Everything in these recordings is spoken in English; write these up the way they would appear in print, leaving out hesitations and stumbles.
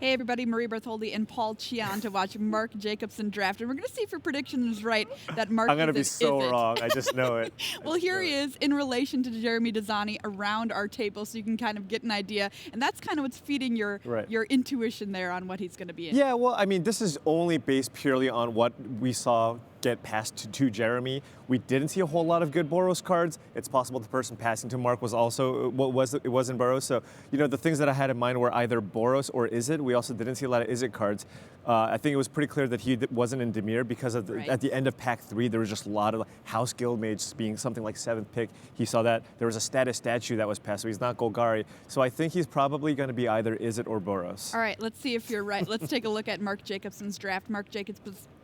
Hey everybody, Marie Bertholdi and Paul Chian to watch Mark Jacobson draft. And we're going to see if your prediction is right that Mark I'm going to be so is it. wrong. I just know it. Well, here he is in relation to Jeremy Dezani around our table so you can kind of get an idea. And that's kind of what's feeding your intuition there on what he's going to be in. Yeah, well, I mean, this is only based purely on what we saw get passed to Jeremy. We didn't see a whole lot of good Boros cards. It's possible the person passing to Mark was also it was in Boros. So, you know, the things that I had in mind were either Boros or Izzet. We also didn't see a lot of Izzet cards. I think it was pretty clear that he wasn't in Dimir because of at the end of Pack 3, there was just a lot of House Guildmages being something like 7th pick. He saw that. There was a status statue that was passed, so he's not Golgari. So I think he's probably going to be either Izzet or Boros. All right, let's see if you're right. Let's take a look at Mark Jacobson's draft. Mark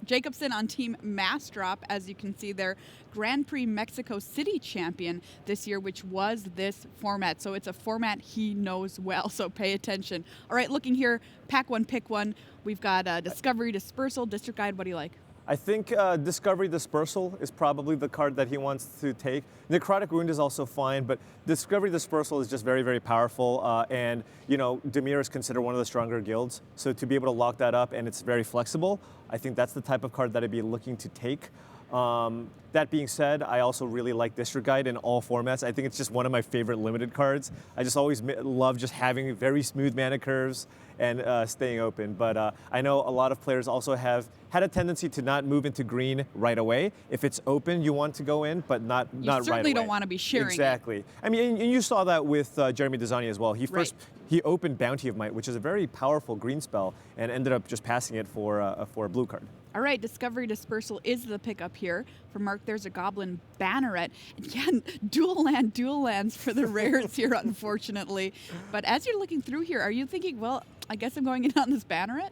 Jacobson on Team Masdrop, as you can see there, Grand Prix Mexico City champion this year, which was this format. So it's a format he knows well, so pay attention. All right, looking here, Pack 1, Pick 1. We've got Discovery, Dispersal, District Guide. What do you like? I think Discovery Dispersal is probably the card that he wants to take. Necrotic Wound is also fine, but Discovery Dispersal is just very, very powerful. And, you know, Dimir is considered one of the stronger guilds. So to be able to lock that up and it's very flexible, I think that's the type of card that I'd be looking to take. That being said, I also really like District Guide in all formats. I think it's just one of my favorite limited cards. I just always love just having very smooth mana curves and staying open. But I know a lot of players also have had a tendency to not move into green right away. If it's open, you want to go in, but not right away. You certainly don't want to be sharing Exactly. it. I mean, and you saw that with Jeremy Dezani as well. He opened Bounty of Might, which is a very powerful green spell, and ended up just passing it for a blue card. All right, Discovery Dispersal is the pickup here. For Mark, there's a Goblin Banneret. Again, dual lands for the rares here, unfortunately. But as you're looking through here, are you thinking, well, I guess I'm going in on this Banneret?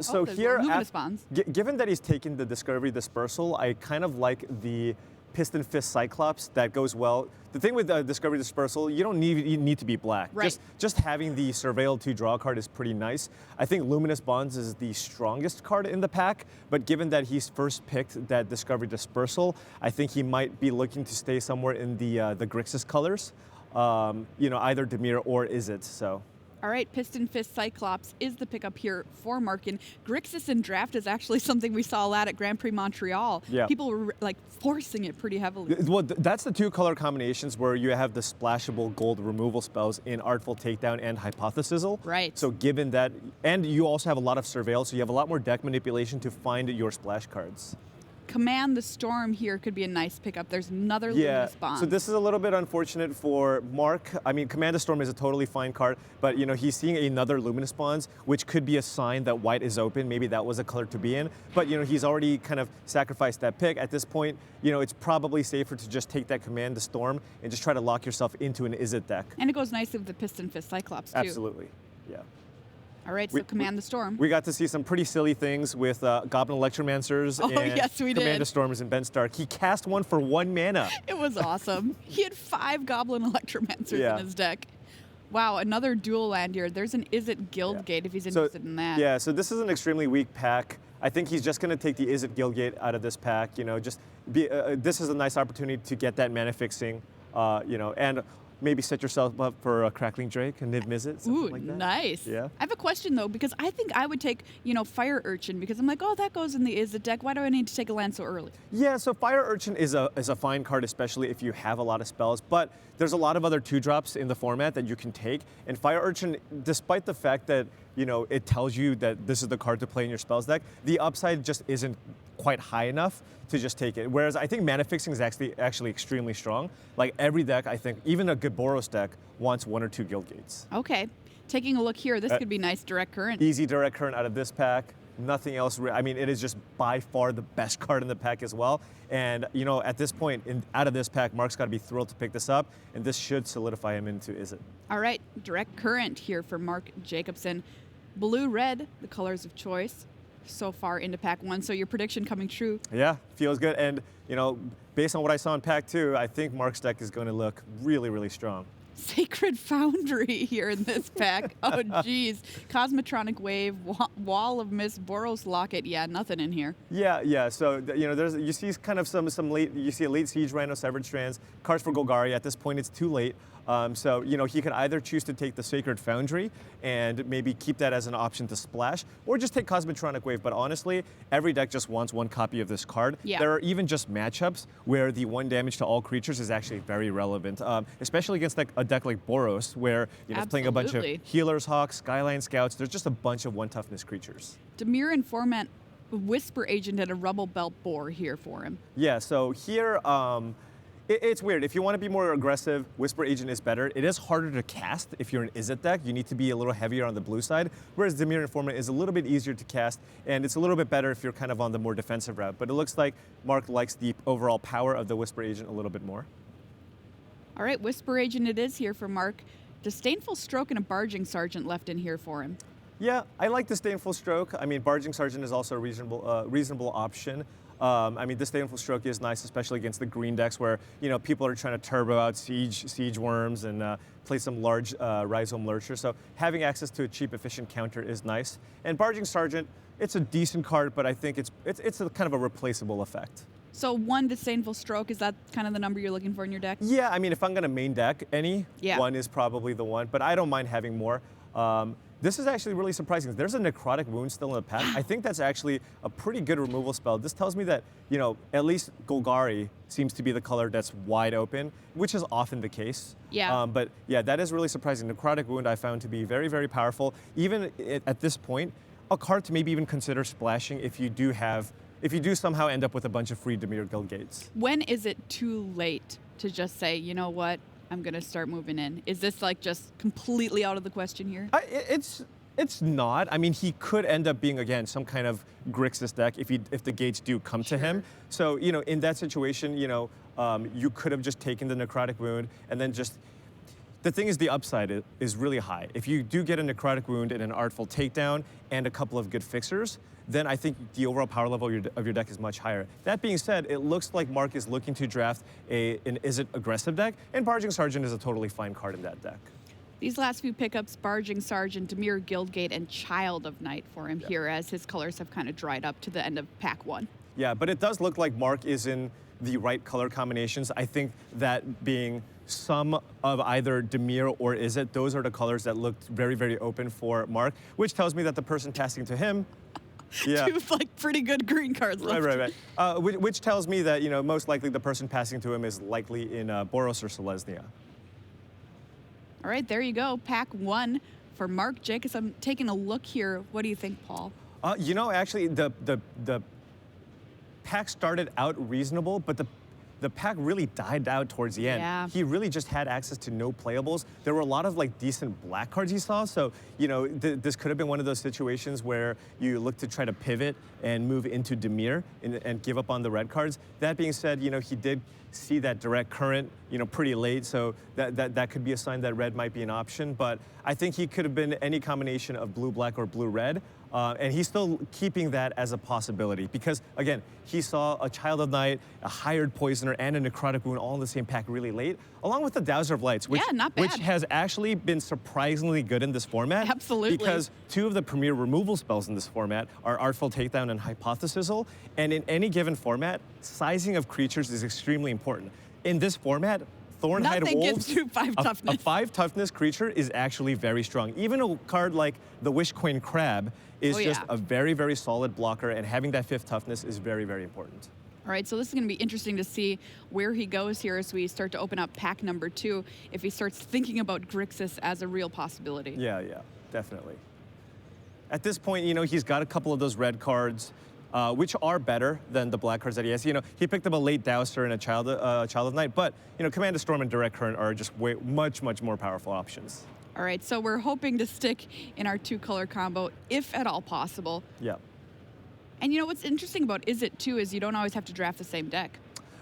So here, given that he's taken the Discovery Dispersal, I kind of like the Piston Fist Cyclops that goes well. The thing with Discovery Dispersal, you don't need to be black. Right. Just having the Surveil 2 draw card is pretty nice. I think Luminous Bonds is the strongest card in the pack, but given that he's first picked that Discovery Dispersal, I think he might be looking to stay somewhere in the Grixis colors. You know, either Dimir or Izzet. So. All right, Piston Fist Cyclops is the pickup here for Markin. Grixis in draft is actually something we saw a lot at Grand Prix Montreal. Yeah. People were like forcing it pretty heavily. Well, that's the two color combinations where you have the splashable gold removal spells in Artful Takedown and Hypothesizzle. Right. So given that, and you also have a lot of Surveil, so you have a lot more deck manipulation to find your splash cards. Command the Storm here could be a nice pickup. There's another Luminous Bond. So this is a little bit unfortunate for Mark. I mean, Command the Storm is a totally fine card, but you know he's seeing another Luminous Bonds, which could be a sign that white is open. Maybe that was a color to be in. But you know he's already kind of sacrificed that pick. At this point, you know it's probably safer to just take that Command the Storm and just try to lock yourself into an Izzet deck. And it goes nicely with the Piston Fist Cyclops too. Absolutely, yeah. All right, so Command the Storm. We got to see some pretty silly things with Goblin Electromancers and yes, we did. Command the Storms and Ben Stark. He cast one for 1 mana. It was awesome. He had 5 Goblin Electromancers in his deck. Wow, another dual land here. There's an Izzet Guildgate if he's interested in that. Yeah, so this is an extremely weak pack. I think he's just going to take the Izzet Guildgate out of this pack. You know, just this is a nice opportunity to get that mana fixing. You know, and maybe set yourself up for a Crackling Drake, a Niv Mizzet, something like that. Nice. Yeah. I have a question, though, because I think I would take, you know, Fire Urchin, because I'm like, oh, that goes in the Izzet deck. Why do I need to take a land so early? Yeah, so Fire Urchin is a fine card, especially if you have a lot of spells, but there's a lot of other 2-drops in the format that you can take, and Fire Urchin, despite the fact that, you know, it tells you that this is the card to play in your spells deck, the upside just isn't quite high enough to just take it. Whereas I think mana fixing is actually extremely strong. Like every deck, I think, even a good Boros deck wants 1 or 2 Guildgates. Okay. Taking a look here, this could be nice Direct Current. Easy Direct Current out of this pack. Nothing else. I mean, it is just by far the best card in the pack as well. And, you know, at this point, out of this pack, Mark's got to be thrilled to pick this up, and this should solidify him into Izzet. All right, Direct Current here for Mark Jacobson. Blue-red, the colors of choice so far into Pack 1. So your prediction coming true. Yeah, feels good. And, you know, based on what I saw in Pack 2, I think Mark's deck is going to look really, really strong. Sacred Foundry here in this pack. Oh, geez. Cosmotronic Wave, Wall of Mist, Boros Locket. Yeah, nothing in here. Yeah. So you see kind of some late. You see a late Siege Rhino, Severed Strands, cards for Golgari. At this point, it's too late. So he can either choose to take the Sacred Foundry and maybe keep that as an option to splash, or just take Cosmotronic Wave. But honestly, every deck just wants one copy of this card. Yeah. There are even just matchups where the 1 damage to all creatures is actually very relevant, especially against a deck like Boros, where it's playing a bunch of Healer's Hawks, Skyline Scouts. There's just a bunch of 1 toughness creatures. Dimir in format, Whisper Agent and a Rubble Belt Boar here for him. Yeah, so here, it's weird. If you want to be more aggressive, Whisper Agent is better. It is harder to cast if you're an Izzet deck. You need to be a little heavier on the blue side, whereas Dimir Informant is a little bit easier to cast, and it's a little bit better if you're kind of on the more defensive route. But it looks like Mark likes the overall power of the Whisper Agent a little bit more. All right, Whisper Agent it is here for Mark. Disdainful Stroke and a Barging Sergeant left in here for him. Yeah, I like Disdainful Stroke. I mean, Barging Sergeant is also a reasonable option. I mean, Disdainful Stroke is nice, especially against the green decks where, people are trying to turbo out Siege Worms and play some large Rhizome Lurcher. So having access to a cheap, efficient counter is nice. And Barging Sergeant, it's a decent card, but I think it's a kind of a replaceable effect. So 1 Disdainful Stroke, is that kind of the number you're looking for in your deck? Yeah, I mean, if I'm going to main deck any, 1 is probably the one, but I don't mind having more. This is actually really surprising. There's a Necrotic Wound still in the pack. I think that's actually a pretty good removal spell. This tells me that, at least Golgari seems to be the color that's wide open, which is often the case. Yeah. But yeah, that is really surprising. Necrotic Wound I found to be very, very powerful. Even at this point, a card to maybe even consider splashing if you do somehow end up with a bunch of free Dimir Guild Gates. When is it too late to just say, you know what? I'm going to start moving in. Is this like just completely out of the question here? It's not. I mean, he could end up being, again, some kind of Grixis deck if the gates do come to him. So, in that situation, you could have just taken the Necrotic Wound and then just... The thing is, the upside is really high. If you do get a Necrotic Wound and an Artful Takedown and a couple of good fixers, then I think the overall power level of your deck is much higher. That being said, it looks like Mark is looking to draft an Izzet aggressive deck, and Barging Sergeant is a totally fine card in that deck. These last few pickups, Barging Sergeant, Dimir Guildgate, and Child of Night for him here, as his colors have kind of dried up to the end of pack 1. Yeah, but it does look like Mark is in the right color combinations. I think that being some of either Dimir or Izzet, those are the colors that looked very, very open for Mark, which tells me that the person passing to him, two pretty good green cards left. Right. Which tells me that most likely the person passing to him is likely in Boros or Selesnya. All right, there you go. Pack 1 for Mark Jacobson. Taking a look here. What do you think, Paul? Actually, the pack started out reasonable, but the pack really died out towards the end. Yeah. He really just had access to no playables. There were a lot of decent black cards he saw, so this could have been one of those situations where you look to try to pivot and move into Dimir and give up on the red cards. That being said, he did see that direct current, pretty late, so that could be a sign that red might be an option. But I think he could have been any combination of blue-black or blue-red. And he's still keeping that as a possibility because, again, he saw a Child of Night, a Hired Poisoner, and a Necrotic Wound all in the same pack really late, along with the Dowser of Lights, which has actually been surprisingly good in this format. Absolutely. Because 2 of the premier removal spells in this format are Artful Takedown and Hypothesisal, and in any given format, sizing of creatures is extremely important. In this format, Thornhide Wolves, gives you 5 toughness. A 5 toughness creature is actually very strong. Even a card like the Wishcoin Crab is just a very, very solid blocker, and having that 5th toughness is very, very important. All right, so this is going to be interesting to see where he goes here as we start to open up pack number 2, if he starts thinking about Grixis as a real possibility. Yeah, definitely. At this point, he's got a couple of those red cards, which are better than the black cards that he has. He picked up a late Dowser and a Child of Night, but Command of Storm and Direct Current are just much, much more powerful options. All right, so we're hoping to stick in our 2-color combo, if at all possible. Yeah. And what's interesting about Izzet too is you don't always have to draft the same deck.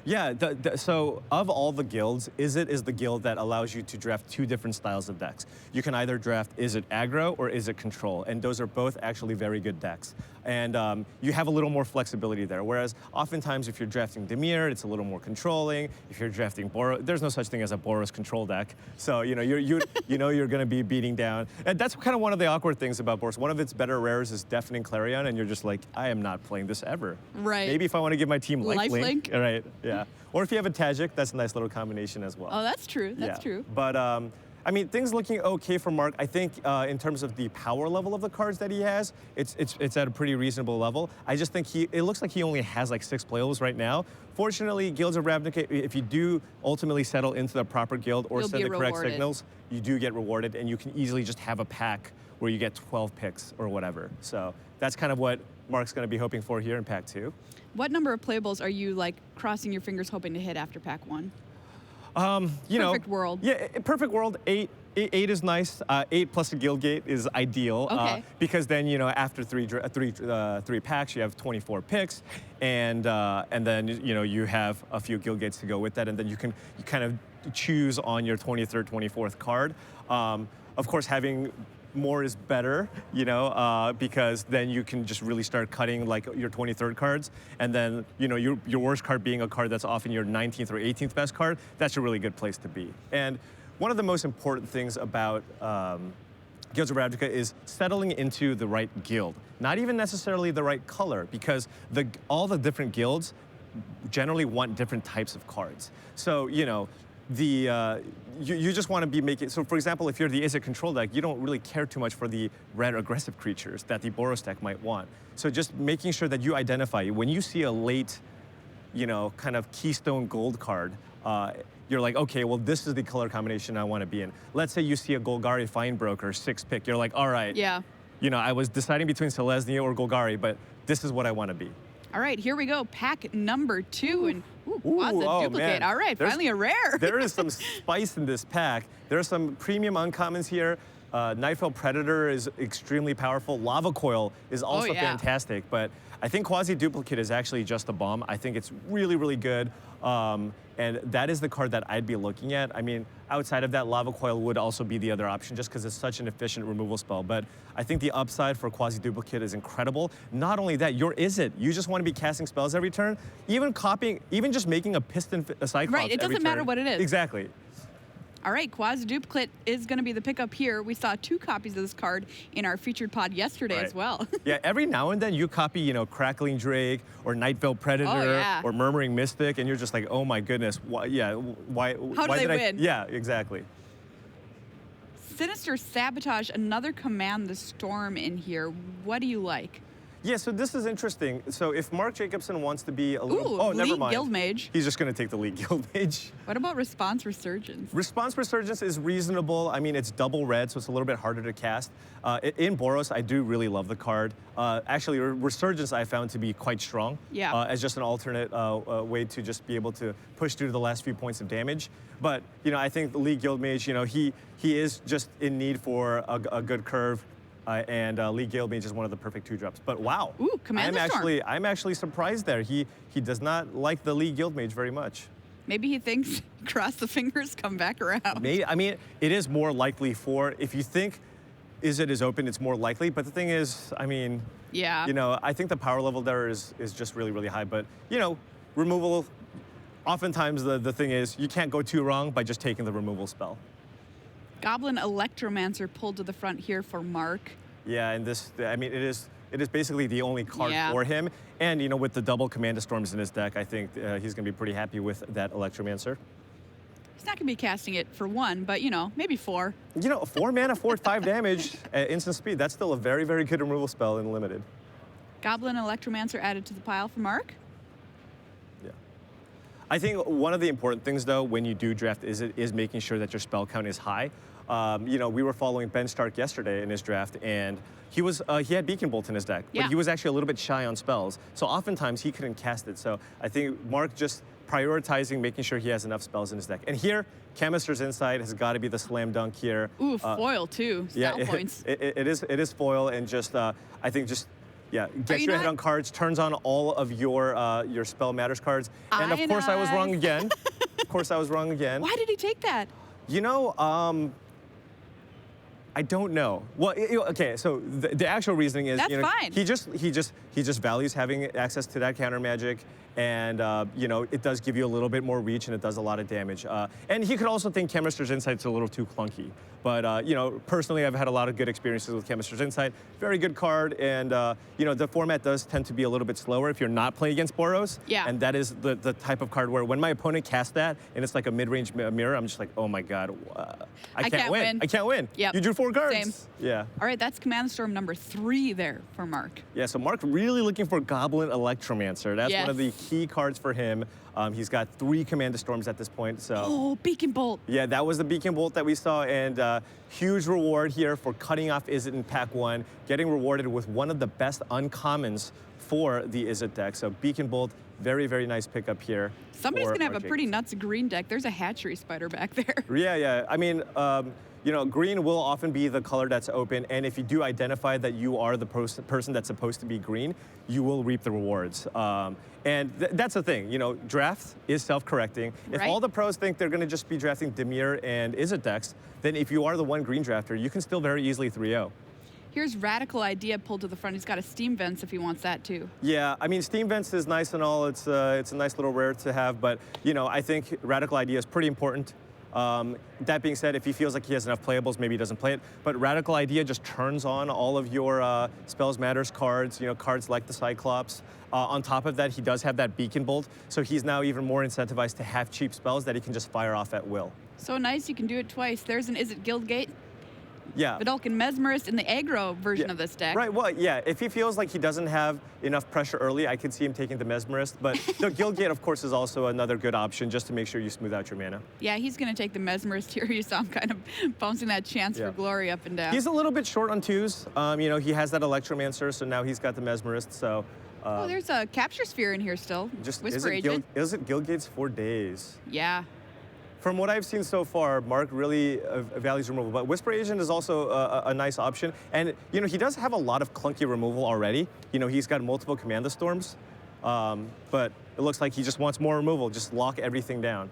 Yeah, so of all the guilds, Izzet is the guild that allows you to draft two different styles of decks. You can either draft Izzet aggro or Izzet control, and those are both actually very good decks. And you have a little more flexibility there, whereas oftentimes if you're drafting Dimir, it's a little more controlling. If you're drafting Boros, there's no such thing as a Boros control deck. So you're going to be beating down. And that's kind of one of the awkward things about Boros. One of its better rares is Deafening Clarion, and you're just like, I am not playing this ever. Right. Maybe if I want to give my team Lifelink. All right, yeah. Or if you have a Tajik, that's a nice little combination as well. Oh, that's true. That's true. But I mean, things looking okay for Mark. I think in terms of the power level of the cards that he has, it's at a pretty reasonable level. I just think it looks like he only has like 6 playables right now. Fortunately, Guilds of Ravnica, if you do ultimately settle into the proper guild or send the correct signals, you do get rewarded, and you can easily just have a pack where you get 12 picks or whatever. So that's kind of what Mark's going to be hoping for here in Pack 2. What number of playables are you like crossing your fingers hoping to hit after Pack 1? Perfect world. Yeah, perfect world. 8 is nice. 8 plus a guild gate is ideal. Okay. Because then after three packs, you have 24 picks, and then you have a few guild gates to go with that, and then you kind of choose on your 23rd, 24th card. Of course, having more is better, because then you can just really start cutting like your 23rd cards, and then your worst card being a card that's often your 19th or 18th best card. That's a really good place to be. And one of the most important things about Guilds of Ravnica is settling into the right guild, not even necessarily the right color, because all the different guilds generally want different types of cards. So you just want to be making, so for example, if you're the Izzet control deck, you don't really care too much for the red aggressive creatures that the Boros deck might want. So just making sure that you identify, when you see a late, kind of keystone gold card, you're like, okay, well, this is the color combination I want to be in. Let's say you see a Golgari Finebroker 6th pick. You're like, all right, yeah. I was deciding between Selesnya or Golgari, but this is what I want to be. All right, here we go. Pack number 2. And lots of duplicate. Man. All right, finally a rare. There is some spice in this pack. There are some premium uncommons here. Nightfell Predator is extremely powerful. Lava Coil is also fantastic, but I think Quasi-Duplicate is actually just a bomb. I think it's really, really good. And that is the card that I'd be looking at. I mean, outside of that, Lava Coil would also be the other option just because it's such an efficient removal spell. But I think the upside for Quasi-Duplicate is incredible. Not only that, your Izzet, you just want to be casting spells every turn. Even just making a Cyclops right, it doesn't matter what it is. Exactly. All right, Quasi-Duplicate is going to be the pickup here. We saw 2 copies of this card in our featured pod yesterday as well. Yeah, every now and then you copy, Crackling Drake or Nightveil Predator or Murmuring Mystic, and you're just like, oh my goodness, why How did they win? Yeah, exactly. Sinister Sabotage, another Command the Storm in here. What do you like? Yeah, so this is interesting. So if Mark Jacobson wants to be a little... Oh, never mind. Guild Mage. He's just going to take the League Guild Mage. What about Response Resurgence? Response Resurgence is reasonable. I mean, it's double red, so it's a little bit harder to cast. In Boros, I do really love the card. Actually, Resurgence I found to be quite strong. Yeah. As just an alternate way to just be able to push through the last few points of damage. But, I think the League Guild Mage, he is just in need for a good curve. And League Guild Mage is one of the perfect 2-drops. But wow, ooh, Command the Storm. I'm actually surprised there. He does not like the League Guild Mage very much. Maybe he thinks, cross the fingers, come back around. Maybe, I mean, it is more likely for, if you think Izzet is open, it's more likely. But the thing is, I mean, yeah. I think the power level there is just really, really high. But, removal, oftentimes the thing is, you can't go too wrong by just taking the removal spell. Goblin Electromancer pulled to the front here for Mark. Yeah, and this, I mean, it is basically the only card for him. And, with the double Command Storms in his deck, I think he's going to be pretty happy with that Electromancer. He's not going to be casting it for 1, but, maybe 4. 4 mana, 5 damage at instant speed. That's still a very, very good removal spell in Limited. Goblin Electromancer added to the pile for Mark. Yeah. I think one of the important things, though, when you do draft is making sure that your spell count is high. We were following Ben Stark yesterday in his draft, and he had Beacon Bolt in his deck, but he was actually a little bit shy on spells. So oftentimes he couldn't cast it. So I think Mark just prioritizing making sure he has enough spells in his deck. And here, Chemister's Insight has got to be the slam dunk here. Ooh, foil too. Style points. It is foil, and just I think just Yeah, get your head on cards, turns on all of your Spell Matters cards. And of course I was wrong again. Of course I was wrong again. Why did he take that? You know, I don't know. Well, okay, so the actual reasoning is, That's fine. he just values having access to that counter magic, and it does give you a little bit more reach, and it does a lot of damage. And he could also think Chemist's Insight's a little too clunky. But personally, I've had a lot of good experiences with Chemist's Insight. Very good card, and the format does tend to be a little bit slower if you're not playing against Boros. Yeah. And that is the type of card where when my opponent casts that and it's like a mid-range mirror, I'm just like, oh my god, I can't win. I can't win. Yep. You drew 4 cards. Same. Yeah. All right, that's Command Storm number 3 there for Mark. Yeah, so Mark really looking for Goblin Electromancer. That's one of the key cards for him. He's got 3 Command Storms at this point, so. Oh, Beacon Bolt. Yeah, that was the Beacon Bolt that we saw, and huge reward here for cutting off Izzet in pack 1, getting rewarded with one of the best uncommons for the Izzet deck. So Beacon Bolt, very, very nice pickup here. Somebody's going to have a pretty nuts green deck. There's a Hatchery Spider back there. Yeah. I mean, green will often be the color that's open, and if you do identify that you are the person that's supposed to be green, you will reap the rewards. And that's the thing, draft is self-correcting. If all the pros think they're going to just be drafting Dimir and Izzet decks, then if you are the one green drafter, you can still very easily 3-0. Here's Radical Idea pulled to the front. He's got a Steam Vents if he wants that too. Yeah, I mean, Steam Vents is nice and all. It's a nice little rare to have, but I think Radical Idea is pretty important. That being said, if he feels like he has enough playables, maybe he doesn't play it. But Radical Idea just turns on all of your Spells Matters cards, cards like the Cyclops. On top of that, he does have that Beacon Bolt, so he's now even more incentivized to have cheap spells that he can just fire off at will. So nice, you can do it twice. There's an Izzet Guildgate. Yeah. Vidalcan Mesmerist in the aggro version of this deck. Right, well, yeah, if he feels like he doesn't have enough pressure early, I could see him taking the Mesmerist, but the Guildgate, of course, is also another good option just to make sure you smooth out your mana. Yeah, he's going to take the Mesmerist here. You saw him kind of bouncing that chance for glory up and down. He's a little bit short on 2s. He has that Electromancer, so now he's got the Mesmerist, so... there's a Capture Sphere in here still. Just Whisper Agent. Izzet Guildgate's 4 days. Yeah. From what I've seen so far, Mark really values removal, but Whisper Agent is also a nice option. And, he does have a lot of clunky removal already. He's got multiple Command Storms, but it looks like he just wants more removal, just lock everything down.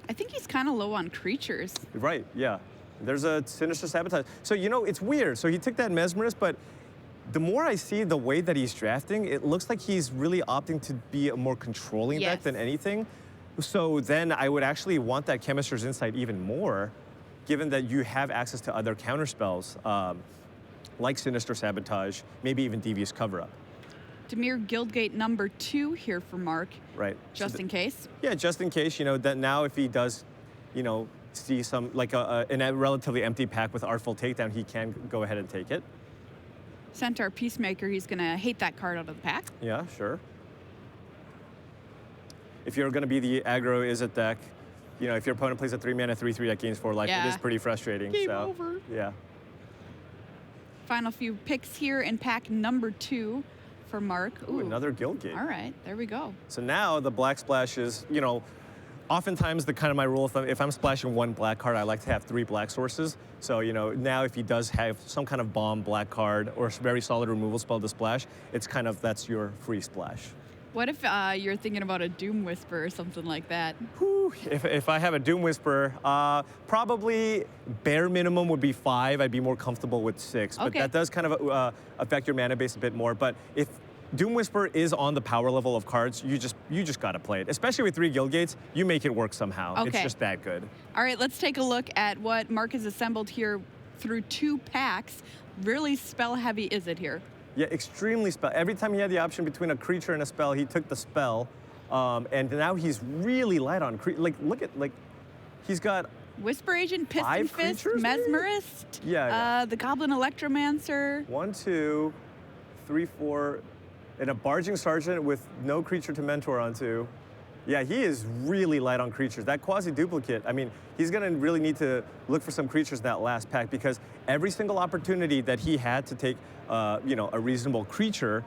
I think he's kind of low on creatures. Right, yeah. There's a Sinister Sabotage. So, it's weird. So he took that Mesmerist, but the more I see the way that he's drafting, it looks like he's really opting to be a more controlling deck than anything. So then I would actually want that Chemist's Insight even more, given that you have access to other counter spells, like Sinister Sabotage, maybe even Devious Cover-Up. Dimir Guildgate number 2 here for Mark. Right. Just in case. Yeah, just in case, that now if he does, see some, like in a relatively empty pack with Artful Takedown, he can go ahead and take it. Centaur Peacemaker, he's going to hate that card out of the pack. Yeah, sure. If you're going to be the aggro Izzet deck, if your opponent plays a 3-mana 3/3 that gains 4 life, it is pretty frustrating. Game over. Yeah. Final few picks here in pack number 2 for Mark. Ooh, another Guildgate. All right, there we go. So now the black splash is, oftentimes the kind of my rule of thumb, if I'm splashing 1 black card, I like to have 3 black sources. So, now if he does have some kind of bomb black card or very solid removal spell to splash, it's kind of, that's your free splash. What if you're thinking about a Doom Whisper or something like that? Whew, if I have a Doom Whisper, probably bare minimum would be 5. I'd be more comfortable with 6. But that does kind of affect your mana base a bit more. But if Doom Whisper is on the power level of cards, you just got to play it. Especially with 3 Guildgates, you make it work somehow. Okay. It's just that good. All right, let's take a look at what Mark has assembled here through 2 packs. Really spell heavy is it here? Yeah, extremely spell. Every time he had the option between a creature and a spell, he took the spell. And now he's really light on look at, he's got Whisper Agent, Piston Fist, Mesmerist, the Goblin Electromancer. 1, 2, 3, 4, and a Barging Sergeant with no creature to mentor onto. Yeah, he is really light on creatures. That quasi-duplicate, I mean, he's going to really need to look for some creatures in that last pack because every single opportunity that he had to take, a reasonable creature,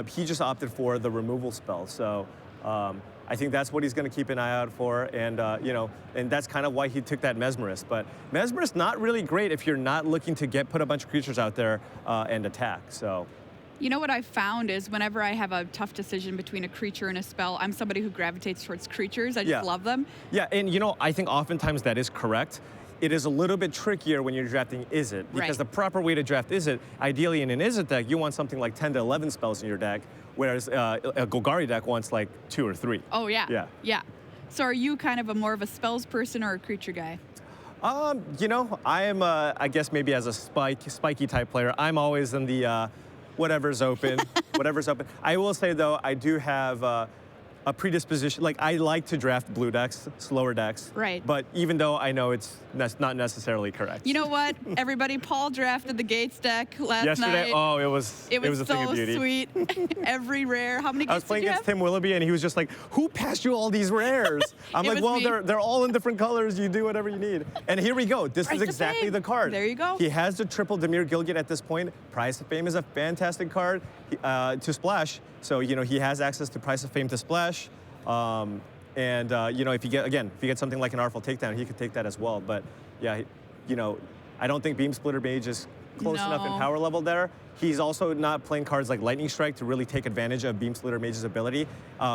he just opted for the removal spell. So I think that's what he's going to keep an eye out for, and and that's kind of why he took that Mesmerist. But Mesmerist not really great if you're not looking to put a bunch of creatures out there and attack. So. You know what I found is whenever I have a tough decision between a creature and a spell, I'm somebody who gravitates towards creatures. I just love them. Yeah, and you know, I think oftentimes that is correct. It is a little bit trickier when you're drafting Izzet, because the proper way to draft Izzet, ideally in an Izzet deck, you want something like 10 to 11 spells in your deck, whereas a Golgari deck wants like 2 or 3. Oh, yeah. Yeah. Yeah. So are you kind of more of a spells person or a creature guy? You know, I am, I guess maybe as a spiky type player, I'm always in the whatever's open, whatever's open. I will say though, I do have a predisposition, like I like to draft blue decks, slower decks. Right. But even though I know it's not necessarily correct. You know what? Everybody, Paul drafted the Gates deck last Yesterday, night. oh, it was a thing of so beauty. Sweet. Every rare. How many Gates I was playing did you against have? Tim Willoughby, and he was just like, "Who passed you all these rares?" I'm It like, was "Well, me. they're all in different colors. You do whatever you need." And here we go. This Price is of exactly Fame. the card. There you go. He has the triple Dimir Gilgit at this point. Price of Fame is a fantastic card to splash. So you know he has access to Price of Fame to splash. You know, if you get something like an Artful Takedown, he could take that as well. But yeah, you know, I don't think Beam Splitter Mage is close enough in power level there. He's also not playing cards like Lightning Strike to really take advantage of Beam Splitter Mage's ability.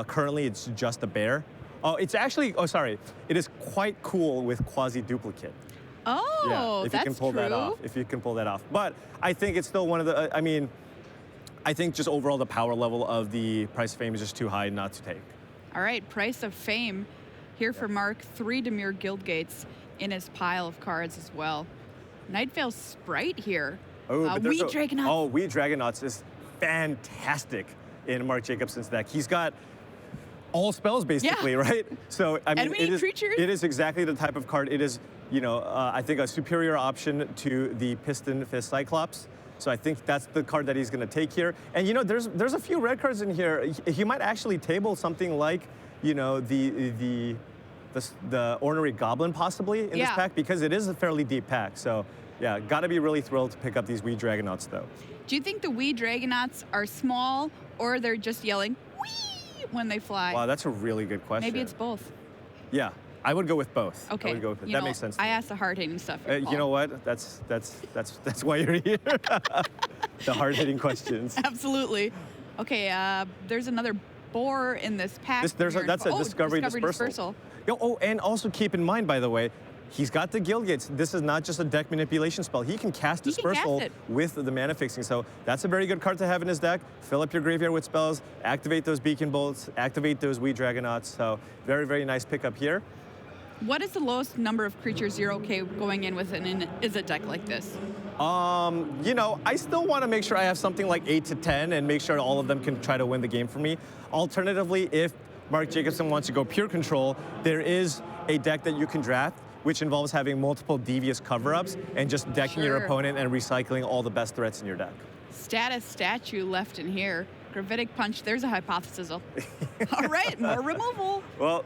Currently, it's just a bear. Oh, it's actually, oh, sorry. It is quite cool with Quasi Duplicate. Oh, yeah, if that's you can pull true. that off. If you can pull that off. But I think it's still one of the, I mean, I think just overall the power level of the Price of Fame is just too high not to take. All right, Price of Fame here for Mark. 3 Dimir Guildgates in his pile of cards as well. Nightveil Sprite here. Oh, but Weed Dragonauts. Oh, Weed Dragonauts is fantastic in Mark Jacobson's deck. He's got all spells basically, right? So I mean, And we need creatures. it is exactly the type of card. It is, you know, I think a superior option to the Piston Fist Cyclops. So I think that's the card that he's going to take here. And you know, there's a few red cards in here. He might actually table something like, you know, the Ornery Goblin possibly in this pack, because it is a fairly deep pack. So yeah, got to be really thrilled to pick up these Weed Dragonauts though. Do you think the Weed Dragonauts are small or they're just yelling wee when they fly? Wow, that's a really good question. Maybe it's both. Yeah, I would go with both. Okay. I would go with both. You That know, makes sense. I asked the hard-hitting stuff. Here, You Paul. know what? That's why you're here. The hard-hitting questions. Absolutely. Okay, there's another boar in this pack. That's a Discovery Dispersal. Oh, and also keep in mind, by the way, he's got the Gilgates. This is not just a deck manipulation spell. He can cast Dispersal with the mana fixing. So that's a very good card to have in his deck. Fill up your graveyard with spells, activate those Beacon Bolts, activate those Weed Dragonauts. So very, very nice pickup here. What is the lowest number of creatures you're okay going in with an Izzet deck like this? You know, I still want to make sure I have something like 8 to 10 and make sure all of them can try to win the game for me. Alternatively, if Mark Jacobson wants to go pure control, there is a deck that you can draft which involves having multiple devious cover-ups and just decking your opponent and recycling all the best threats in your deck. Status statue left in here. Gravitic Punch, there's a hypothesis. All right, more removal. Well,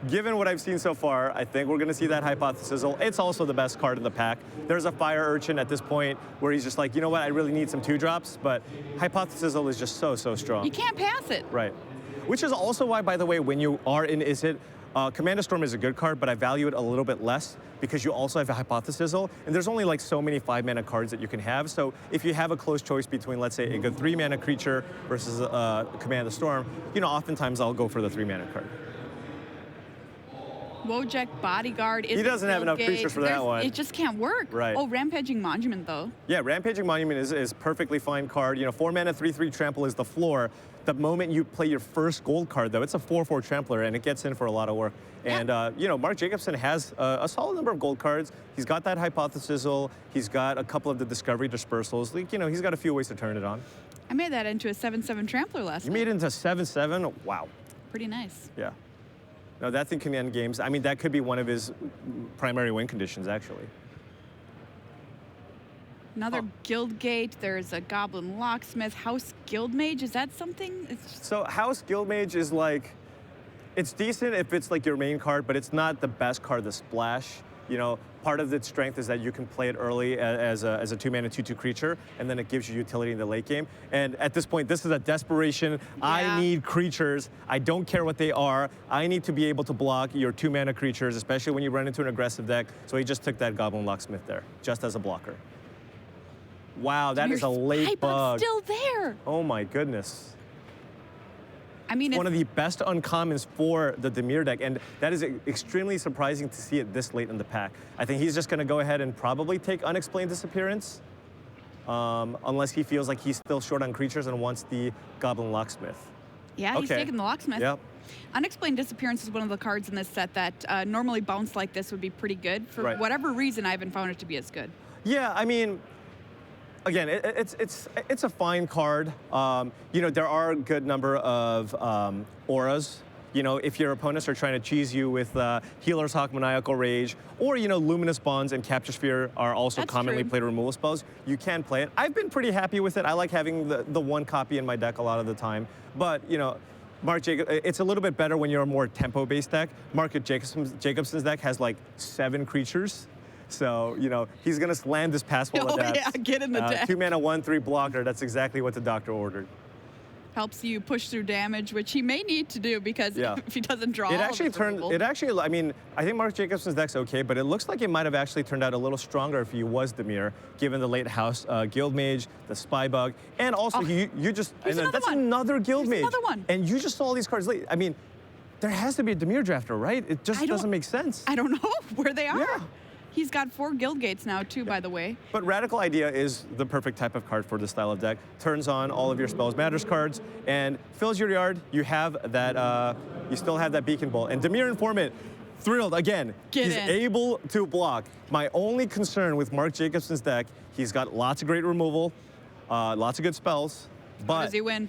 given what I've seen so far, I think we're going to see that hypothesis. It's also the best card in the pack. There's a Fire Urchin at this point where he's just like, you know what, I really need some 2-drops, but hypothesis is just so strong. You can't pass it. Right. Which is also why, by the way, when you are in Izzet, Commander Storm is a good card, but I value it a little bit less because you also have a Hypothesis, and there's only like so many 5-mana cards that you can have. So if you have a close choice between, let's say, a good 3-mana creature versus Commander Storm, you know, oftentimes I'll go for the 3-mana card. Wojek Bodyguard is. He doesn't have enough creatures for that one. It just can't work. Right. Oh, Rampaging Monument, though. Yeah, Rampaging Monument is perfectly fine card. You know, 4-mana, 3/3 trample is the floor. The moment you play your first gold card, though, it's a 4/4 trampler, and it gets in for a lot of work. And, you know, Mark Jacobson has a solid number of gold cards. He's got that Hypothesis. He's got a couple of the Discovery Dispersals. Like, you know, he's got a few ways to turn it on. I made that into a 7/7 trampler last night. You made it into 7/7? Wow. Pretty nice. Yeah. No, that thing can end games. I mean, that could be one of his primary win conditions, actually. Another Guildgate. There's a Goblin Locksmith. House Guildmage. Is that something? So House Guildmage is like, it's decent if it's like your main card, but it's not the best card to splash. You know, part of its strength is that you can play it early as a 2-mana 2/2 creature, and then it gives you utility in the late game. And at this point, this is a desperation. Yeah. I need creatures. I don't care what they are. I need to be able to block your 2-mana creatures, especially when you run into an aggressive deck. So he just took that Goblin Locksmith there, just as a blocker. Wow, that is a late Spybug's bug. still there. Oh my goodness. I mean, It's one of the best uncommons for the Dimir deck, and that is extremely surprising to see it this late in the pack. I think he's just going to go ahead and probably take Unexplained Disappearance, unless he feels like he's still short on creatures and wants the Goblin Locksmith. yeah, he's taking the Locksmith. Yep. Unexplained Disappearance is one of the cards in this set that normally bounce like this would be pretty good. For whatever reason, I haven't found it to be as good. Yeah, I mean, again, it's a fine card. You know, there are a good number of auras. You know, if your opponents are trying to cheese you with Healer's Hawk, Maniacal Rage, or, you know, Luminous Bonds and Capture Sphere are also commonly played removal spells, you can play it. I've been pretty happy with it. I like having the one copy in my deck a lot of the time. But, you know, it's a little bit better when you're a more tempo-based deck. Mark Jacobson's deck has like 7 creatures. So, you know, he's going to slam this Passwell Oh, Adept. yeah, get in the deck. 2 mana, 1/3 blocker. That's exactly what the doctor ordered. Helps you push through damage, which he may need to do because if he doesn't draw I mean, I think Mark Jacobson's deck's okay, but it looks like it might have actually turned out a little stronger if he was Dimir, given the late house Guild Mage, the Spybug, and also that's another Guild Mage. Another one. And you just saw all these cards late. I mean, there has to be a Dimir drafter, right? It just doesn't make sense. I don't know where they are. Yeah. He's got 4 Guild Gates now, too, by the way. But Radical Idea is the perfect type of card for this style of deck. Turns on all of your Spells Matters cards and fills your yard. You have that, you still have that Beacon Bolt. And Dimir Informant, thrilled, again, he's able to block. My only concern with Mark Jacobson's deck, he's got lots of great removal, lots of good spells, but how does he win?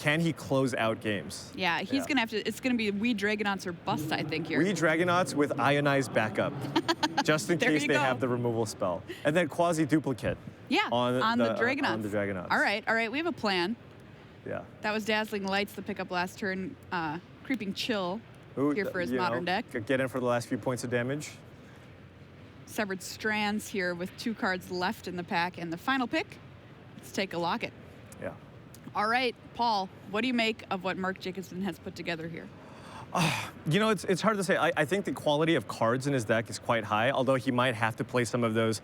Can he close out games? Yeah, he's going to have to, it's going to be Wee Dragonauts or bust, I think, here. Wee Dragonauts with Ionized backup, just in case they have the removal spell. And then Quasi-Duplicate. Yeah, on the Dragonauts. On the Dragonauts. All right, we have a plan. Yeah. That was Dazzling Lights, the pickup last turn. Creeping Chill here for his modern deck. Get in for the last few points of damage. Severed Strands here with 2 cards left in the pack. And the final pick, let's take a Locket. Yeah. All right, Paul, what do you make of what Mark Jacobson has put together here? You know, it's hard to say. I think the quality of cards in his deck is quite high, although he might have to play some of those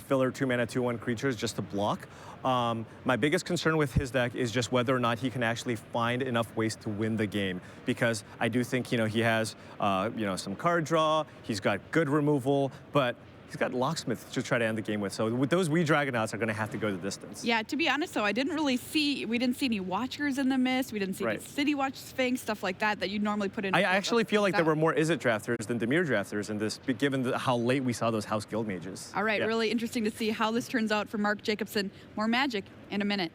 filler 2-mana, 2/1 creatures just to block. My biggest concern with his deck is just whether or not he can actually find enough ways to win the game, because I do think, you know, he has, you know, some card draw, he's got good removal, but he's got Locksmith to try to end the game with. So with those Wee Dragonauts are going to have to go the distance. Yeah, to be honest, though, we didn't see any Watchers in the Mist. We didn't see any City Watch Sphinx, stuff like that you'd normally put in. I actually feel like there were more Izzet drafters than Dimir drafters in this, given how late we saw those House Guild Mages. All right, really interesting to see how this turns out for Mark Jacobson. More Magic in a minute.